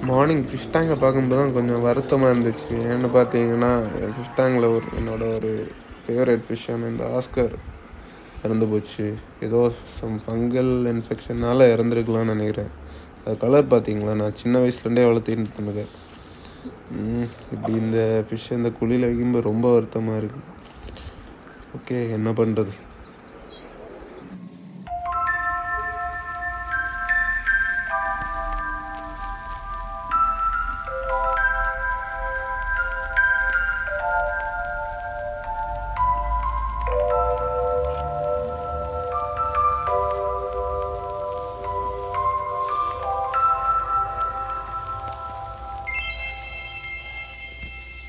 Morning fish டேங்கை பார்க்கும்போது தான் கொஞ்சம் வருத்தமாக இருந்துச்சு. ஏன்னு பார்த்தீங்கன்னா, ஃபிஷ் டேங்கில் ஒரு ஃபேவரட் ஃபிஷ்ஷான இந்த ஆஸ்கர் இறந்து போச்சு. ஏதோ ஃபங்கல் இன்ஃபெக்ஷனால் இறந்துருக்கலாம்னு நினைக்கிறேன். அது கலர் பார்த்தீங்களா, நான் சின்ன வயசுலேருந்தே வளர்த்தின்னு இருந்தது. இப்படி இந்த ஃபிஷ் இந்த குழியில் வைக்கும்போது ரொம்ப வருத்தமாக இருக்குது. ஓகே, என்ன பண்ணுறது.